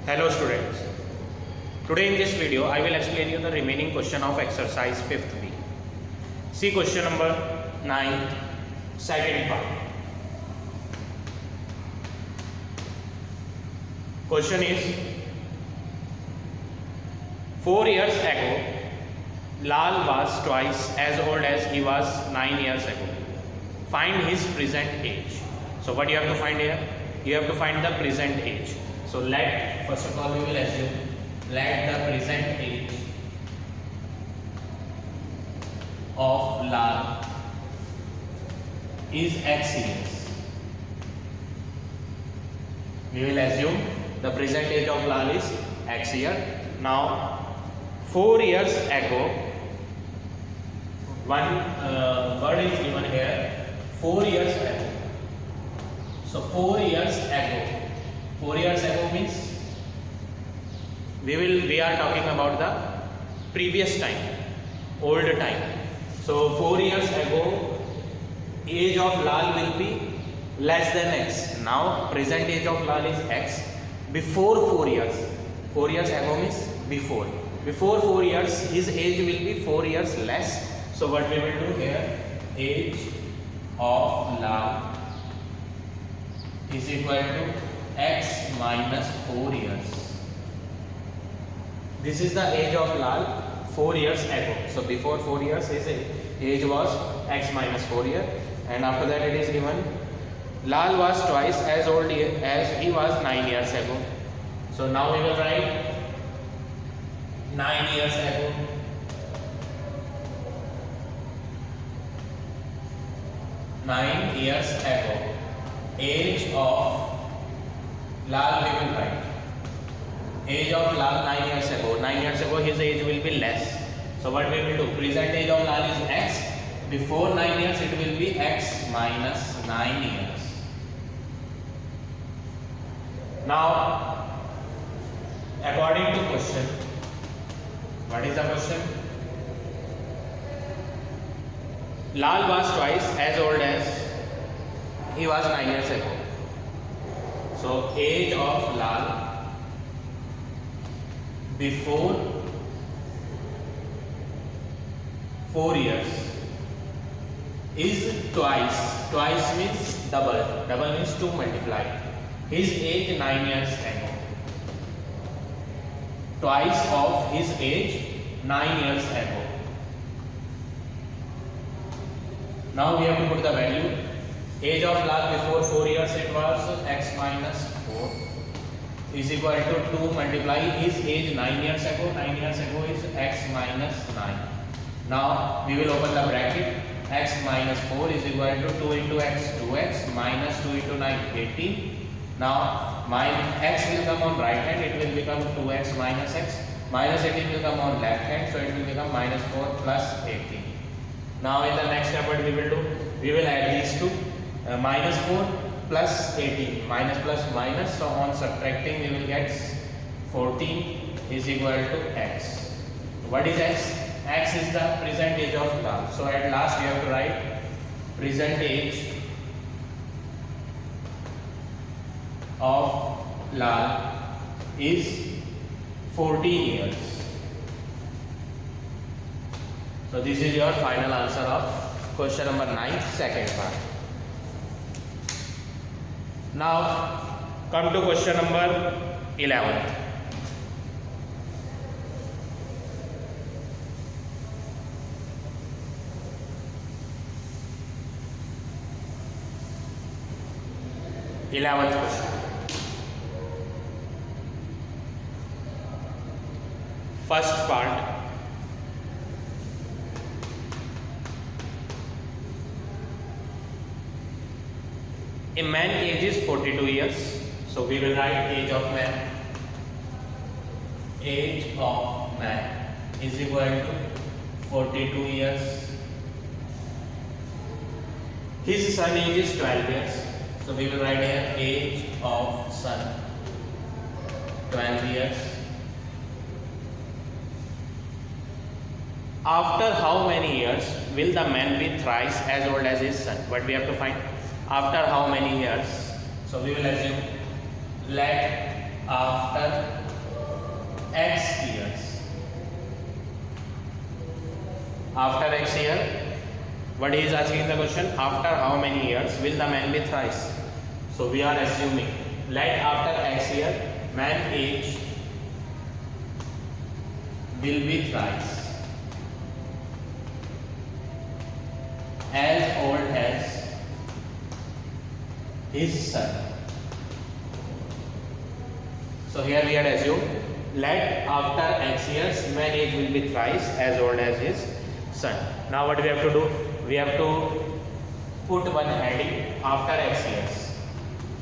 Hello students. Today in this video I will explain you the remaining question of exercise 5th B. See question number 9, second part. Question is 4 years ago Lal was twice as old as he was 9 years ago. Find his present age. So what you have to find here? You have to find the present age. So first of all we will assume let the present age of Lal is x years. We will assume the present age of Lal is x year. Now 4 years ago, one word is given here, 4 years ago. So 4 years ago. 4 years ago means we are talking about the previous time, old time. So 4 years ago, age of Lal will be less than x. Now present age of Lal is x. Before 4 years, 4 years ago means before. Before 4 years, his age will be 4 years less. So what we will do here, age of Lal is equal to x minus 4 years. This is the age of Lal 4 years ago. So before 4 years his age was x minus 4 years, and after that it is given Lal was twice as old as he was 9 years ago. So now we will write 9 years ago. 9 years ago, age of Lal we will write. Age of Lal 9 years ago. 9 years ago his age will be less. So what we will do? Present age of Lal is x. Before 9 years it will be x minus 9 years. Now according to question, what is the question? Lal was twice as old as he was 9 years ago. So age of Lal before 4 years is twice. Twice means double. Double means 2 multiply. His age 9 years ago. Twice of his age 9 years ago. Now we have to put the value. Age of Lal before 4 years it was x minus 4 is equal to 2 multiply his age 9 years ago. 9 years ago is x minus 9. Now we will open the bracket. X minus 4 is equal to 2 into x, 2x minus 2 into 9, 18. Now x will come on right hand, it will become 2x minus x. Minus 18 will come on left hand, so it will become minus 4 plus 18. Now in the next step what we will do? We will add these two. Minus 4 plus 18, minus plus minus, so on subtracting we will get 14 is equal to x. What is x? X is the present age of Lal. So at last you have to write present age of Lal is 14 years. So this is your final answer of question number 9, second part. Now come to question number 11. Question. First part. A man age is 42 years. So we will write age of man. Age of man is equal to 42 years. His son age is 12 years. So we will write here age of son 12 years. After how many years will the man be thrice as old as his son? What we have to find? After how many years? So we will assume let after x years. After x year, what he is asking the question, after how many years will the man be thrice? So we are assuming, let after x year man age will be thrice as old as his son. So here we are assumed, let after x years man age will be thrice as old as his son. Now what we have to do? We have to put one heading after x years.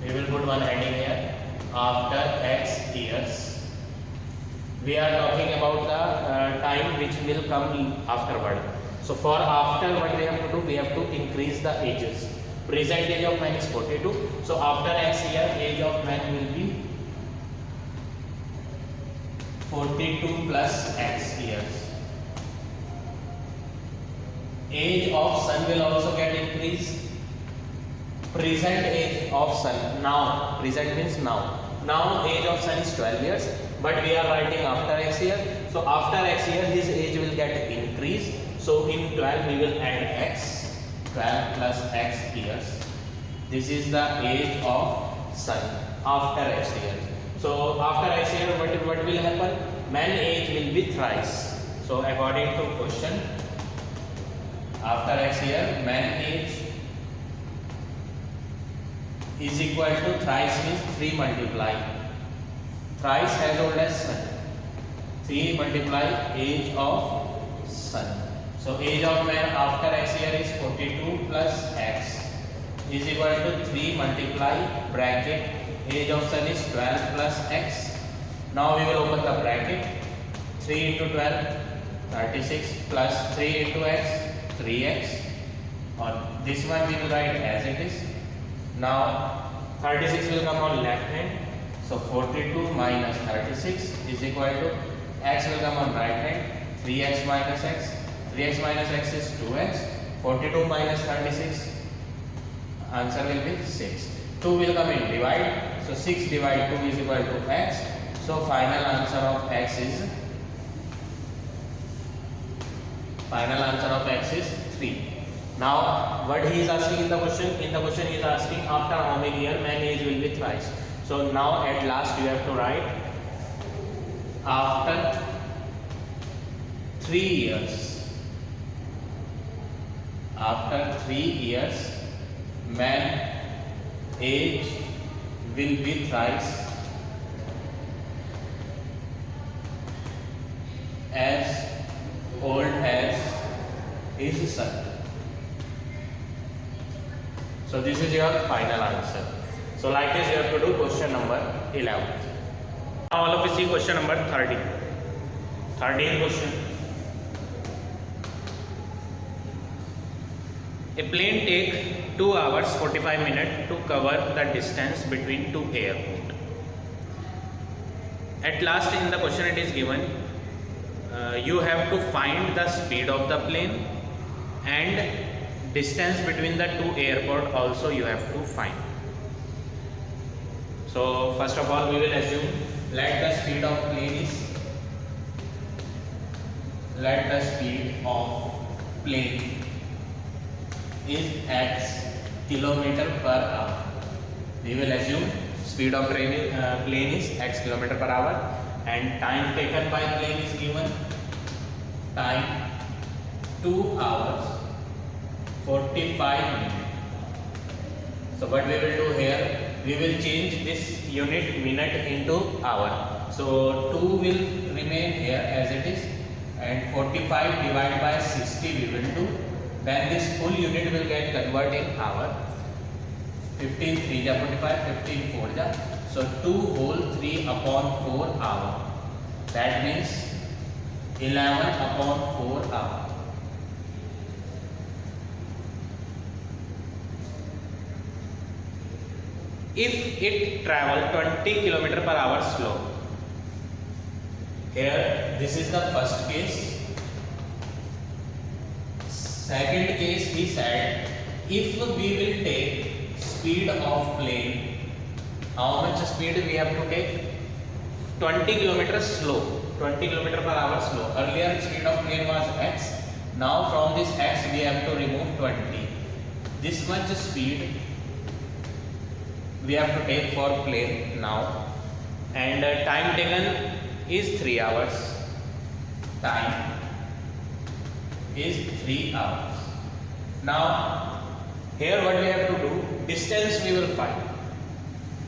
We will put one heading here, after x years. We are talking about the time which will come afterward. So for after, what we have to do? We have to increase the ages. Present age of man is 42. So after x year, age of man will be 42 plus x years. Age of son will also get increased. Present age of son, now, present means now. Now age of son is 12 years, but we are writing after x year. So after x year, his age will get increased. So in 12 we will add x, 12 plus x years. This is the age of son after x year. So after x year, what will happen? Man age will be thrice. So according to question, after x year, man age is equal to thrice means 3 multiply. Thrice as old as son. 3 multiply age of son. So age of man after x year is 42 plus x is equal to 3 multiply bracket age of son is 12 plus x. Now we will open the bracket. 3 into 12 36 plus 3 into x 3x. On this one we will write as it is. Now 36 will come on left hand. So 42 minus 36 is equal to x will come on right hand. 3x minus x. 3x minus x is 2x. 42 minus 36, answer will be 6. 2 will come in divide. So 6 divide 2 is equal to x. So final answer of x is 3. Now what he is asking in the question? In the question he is asking after how many years man age will be thrice. So now at last you have to write after 3 years. After 3 years man age will be thrice as old as his son. So this is your final answer. So like this you have to do question number 11. Now all of you see question number 13. 13th question. A plane take 2 hours 45 minutes to cover the distance between two airports. At last in the question it is given, you have to find the speed of the plane and distance between the two airports also you have to find. So first of all we will assume, let the speed of plane is x kilometer per hour. We will assume speed of plane is x kilometer per hour and time taken by plane is given, time 2 hours 45 minutes. So what we will do here, we will change this unit minute into hour. So 2 will remain here as it is and 45 divided by 60 we will do. Then this full unit will get converted in hour. 15 3 ja 45, 15 4 ja. So 2 whole 3 upon 4 hour. That means 11 upon 4 hour. If it travel 20 km per hour slow. Here this is the first case. Second case he said, if we will take speed of plane, how much speed we have to take? 20 kilometers slow, 20 kilometer per hour slow. Earlier speed of plane was x. Now from this x we have to remove 20. This much speed we have to take for plane now, and time taken is 3 hours. Time is 3 hours. Now here what we have to do, distance we will find.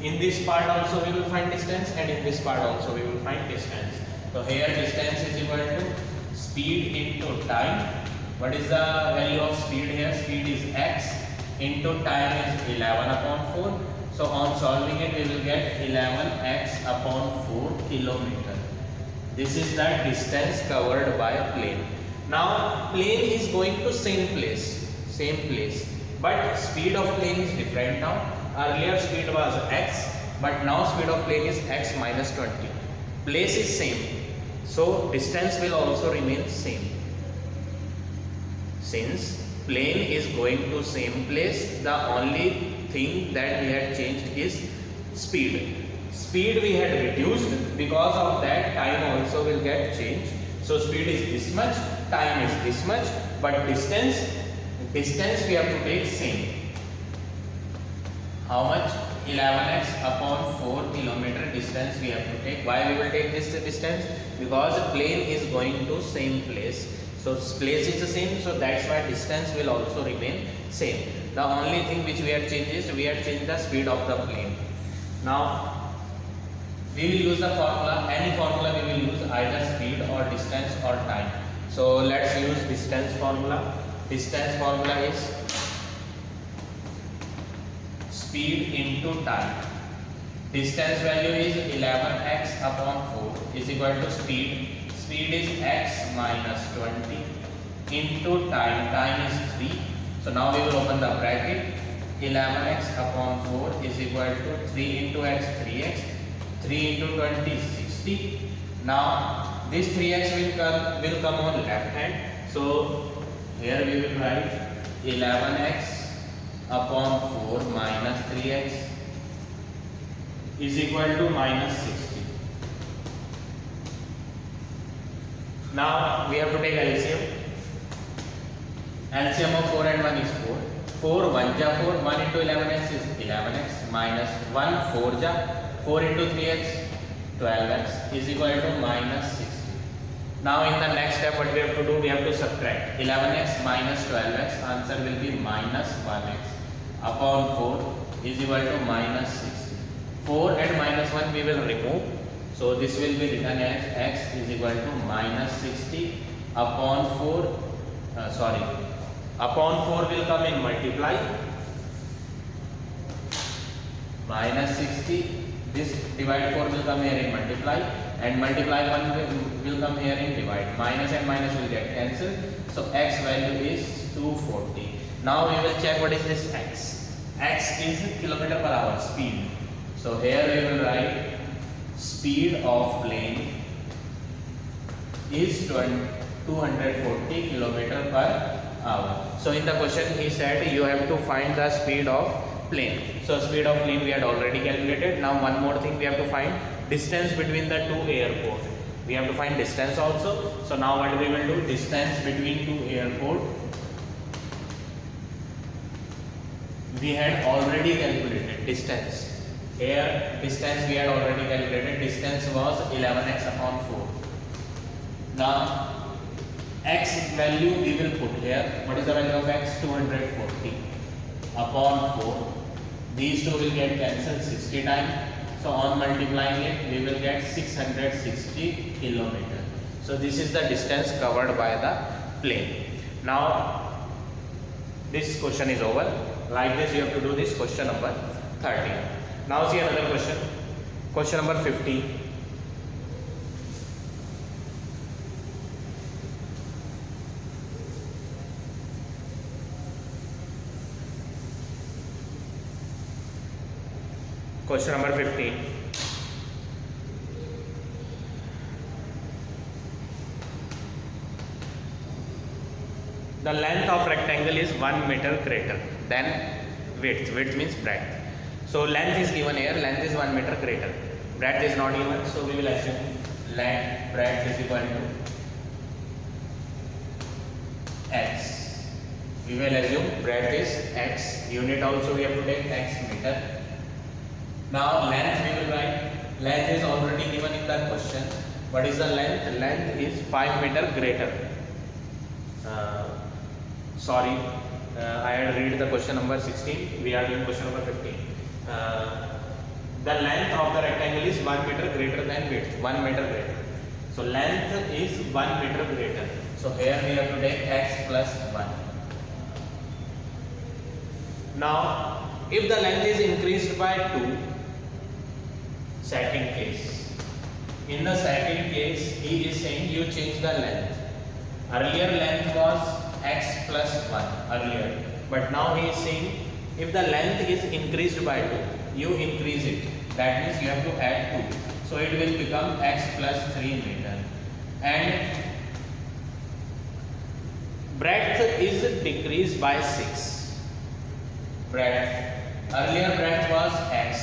In this part also we will find distance, and in this part also we will find distance. So here distance is equal to speed into time. What is the value of speed here? Speed is x into time is 11 upon 4. So on solving it we will get 11x upon 4 kilometer. This is the distance covered by a plane. Now plane is going to same place, but speed of plane is different now. Earlier speed was x, but now speed of plane is x minus 20. Place is same, so distance will also remain same. Since plane is going to same place, the only thing that we had changed is speed. Speed we had reduced, because of that time also will get changed. So speed is this much, time is this much, but distance we have to take same. How much? 11x upon 4 kilometer distance we have to take. Why we will take this distance? Because plane is going to same place. So place is the same, so that's why distance will also remain same. The only thing which we have changed is we have changed the speed of the plane. Now we will use the formula. Any formula we will use, either speed or distance or time. So let's use distance formula. Distance formula is speed into time. Distance value is 11x upon 4 is equal to speed. Speed is x minus 20 into time. Time is 3. So now we will open the bracket. 11x upon 4 is equal to 3 into x, 3x. 3 into 20 is 60. Now this 3x will come on left hand. So here we will write 11x upon 4 minus 3x is equal to minus 60. Now we have to take LCM. LCM of 4 and 1 is 4. 4 1 ja 4, 1 into 11x is 11x minus 1 4 ja 4 into 3x 12x is equal to minus 60. Now in the next step what we have to do, we have to subtract 11x minus 12x, answer will be minus 1x upon 4 is equal to minus 60. 4 and minus 1 we will remove, so this will be written as x is equal to minus 60 upon 4, upon 4 will come in multiply, minus 60, this divide 4 will come here in multiply, and multiply 1 will come here in divide. Minus and minus will get cancelled, so x value is 240. Now we will check what is this x. X is kilometer per hour, speed. So here we will write speed of plane is 240 kilometer per hour. So in the question he said you have to find the speed of plane. So speed of plane we had already calculated. Now one more thing we have to find, distance between the two airports. We have to find distance also. So now what we will do, distance between two airports we had already calculated. Distance here, distance we had already calculated. Distance was 11x upon 4. Now x value we will put here. What is the value of x? 240 upon 4. These two will get cancelled 60 times. So on multiplying it we will get 660 kilometers. So this is the distance covered by the plane. Now this question is over. Like this you have to do this question number 13. Now see another question. Question number 15. Question number 15. The length of rectangle is 1 meter greater than width. Width means breadth. So length is given here. Length is 1 meter greater. breadth is not given, so we will assume length breadth is equal to x. We will assume breadth is x. Unit also we have to take x meter. Now length we will write. Length is already given in the question. What is the length? Length is 5 meter greater. Sorry, I had read the question number 16. We are doing question number 15. The length of the rectangle is 1 meter greater than width. 1 meter greater. So length is 1 meter greater. So here we have to take x plus 1. Now, if the length is increased by 2, second case. In the second case, he is saying you change the length. Earlier length was x plus 1 earlier, but now he is saying if the length is increased by 2, you increase it. That means you have to add 2. So it will become x plus 3 meter. And breadth is decreased by 6. Breadth. Earlier breadth was x.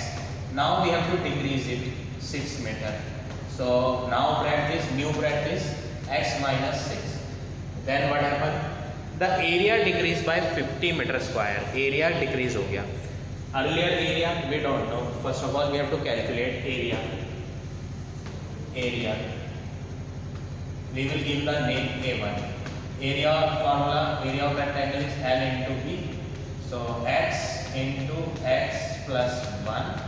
Now we have to decrease it 6 meter. So now new breadth is x minus 6. Then what happened? The area decreased by 50 meter square. Area decrease हो गया. Earlier area we don't know. First of all we have to calculate area. Area. We will give the name A1. Area formula, area of rectangle is L into B. So x into x plus 1.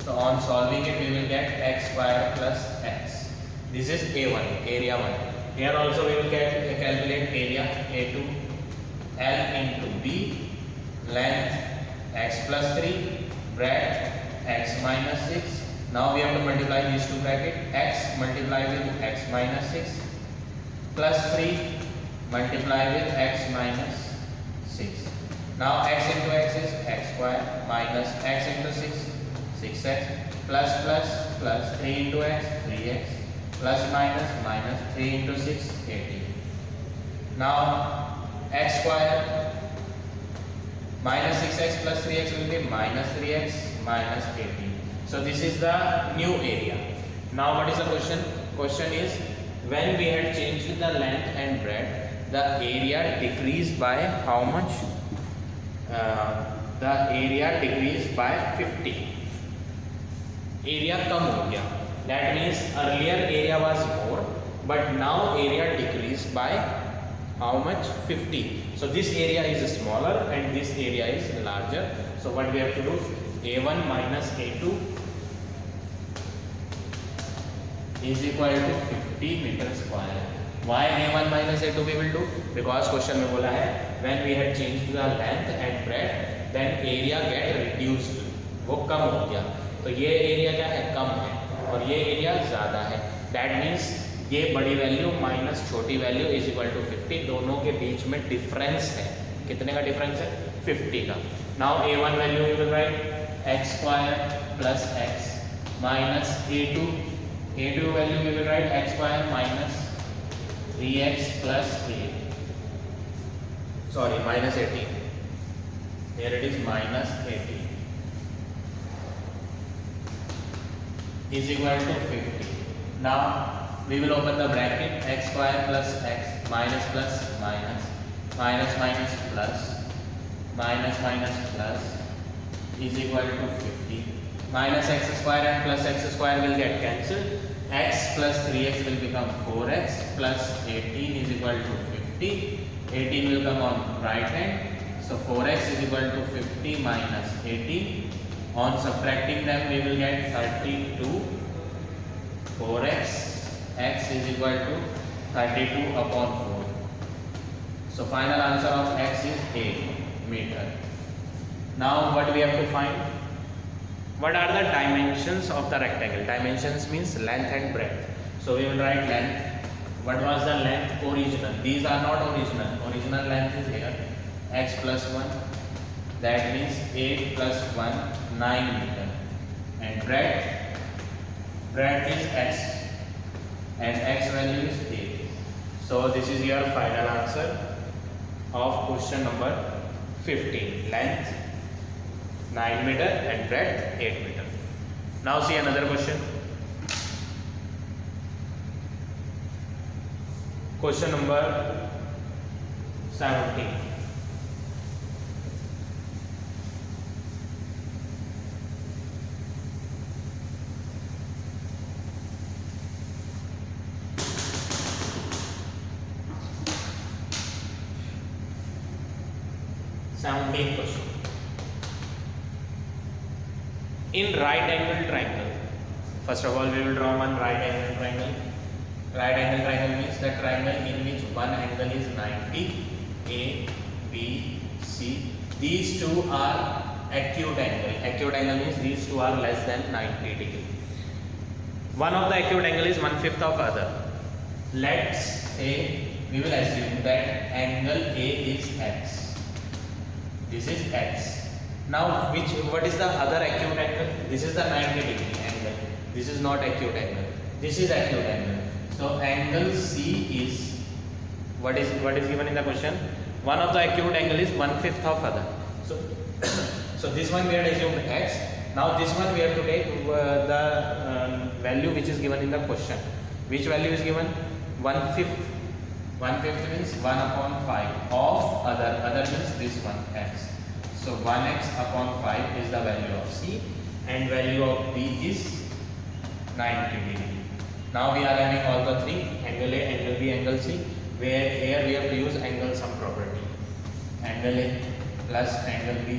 So on solving it, we will get x square plus x. This is A1, area 1. Here also we will calculate area A2, L into B, length x plus 3, breadth x minus 6. Now we have to multiply these two brackets, x multiply with x minus 6 plus 3 multiply with x minus 6. Now x into x is x square minus x into 6, 6x plus 3 into x, 3x plus minus 3 into 6, 18. Now x square minus 6x plus 3x will be minus 3x minus 18. So this is the new area. Now what is the question? Question is when we had changed the length and breadth, the area decreased by how much? The area decreased by 50. Area कम हो गया. That means earlier area was more, but now area decreased by how much? 50. So this area is smaller and this area is larger. So what we have to do? A1 minus A2 is equal to 50 meter square. Why A1 minus A2 we will do? Because question में बोला है when we had changed the length and breadth, then area get reduced. वो कम हो गया. तो ये area क्या है? कम है और ये एरिया ज़्यादा है. That means ये बड़ी वैल्यू माइनस छोटी वैल्यू इज इक्वल टू 50. दोनों के बीच में डिफरेंस है. कितने का डिफरेंस है? 50 का. Now A1 value we will write x square plus x minus A2 value we will write x square minus 3x plus 8. Sorry, minus 18. Here it is minus 18 is equal to 50. Now we will open the bracket x square plus x minus plus minus minus minus plus minus minus plus is equal to 50. Minus x square and plus x square will get cancelled. X plus 3x will become 4x plus 18 is equal to 50. 18 will come on right hand. So 4x is equal to 50 minus 18. On subtracting them we will get 32. 4x x is equal to 32 upon 4. So final answer of x is 8 meter. Now what we have to find? What are the dimensions of the rectangle? Dimensions means length and breadth. So we will write length. What was the length? Original. These are not original. Original length is here. X plus 1. That means 8 plus 1, 9 meter. And breadth? Breadth is x. And x value is 8. So this is your final answer of question number 15. Length 9 meter and breadth 8 meter. Now see another question. Question number 17. Question. In right angle triangle, first of all we will draw one right angle triangle. Right angle triangle means the triangle in which one angle is 90, A, B, C. These two are acute angle. Acute angle means these two are less than 90 degree. One of the acute angle is 1/5 of other. Let's say we will assume that angle A is X. This is X. Now what is the other acute angle? This is the 90 degree angle. This is not acute angle. This is acute angle. So angle C is what is given in the question? One of the acute angle is 1/5 of other. So this one we had assumed X. Now this one we have to take the value which is given in the question. Which value is given? 1/5. 1/5 means 1/5 of other. Other means this one X. So 1x upon 5 is the value of C and value of B is 90 degree. Now we are having all the three, angle A, angle B, angle C, where here we have to use angle sum property. Angle A plus angle B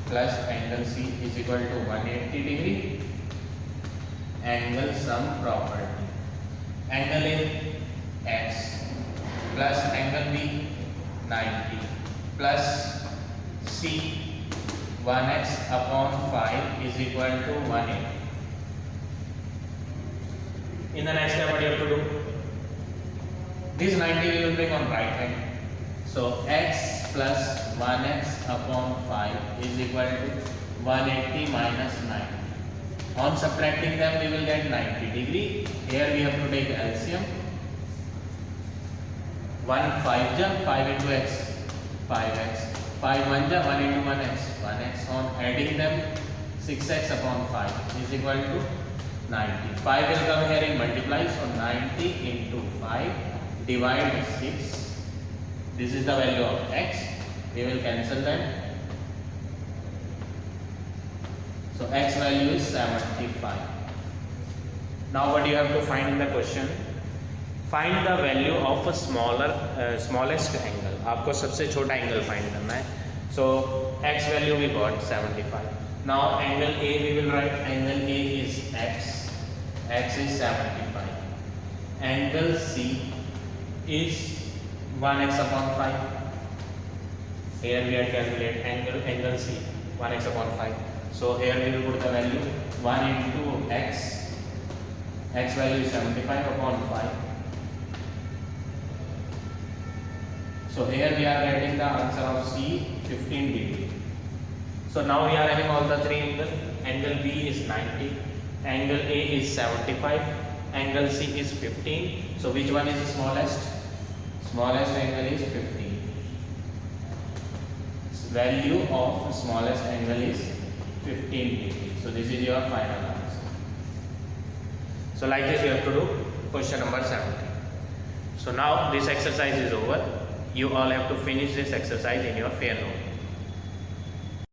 plus angle C is equal to 180 degree. Angle sum property. Angle A X plus angle B 90 plus C 1x upon 5 is equal to 180. In the next step what you have to do? This 90 we will bring on right hand. So x plus 1x upon 5 is equal to 180 minus 90. On subtracting them we will get 90 degree. Here we have to take LCM. 1 5 ja 5 into x 5x. 5 1 ja 1 into 1x 1x. On adding them 6x upon 5 is equal to 90. 5 will come here in multiply, so 90 into 5 divide 6. This is the value of x. We will cancel them. So x value is 75. Now what you have to find in the question? Find the value of a smallest angle. आपको सबसे छोटा angle find करना है. So x value we got 75. Now angle A we will write. Angle A is x. X is 75. Angle C is 1x upon 5. Here we have calculate angle C 1x upon 5. So here we will put the value 1 into x. X value is 75 upon 5. So here we are getting the answer of C 15 degree. So now we are having all the three angles. Angle B is 90. Angle A is 75. Angle C is 15. So which one is the smallest? Smallest angle is 15. Value of smallest angle is 15 degree. So this is your final answer. So like this you have to do question number 17. So now this exercise is over. You all have to finish this exercise in your fair note.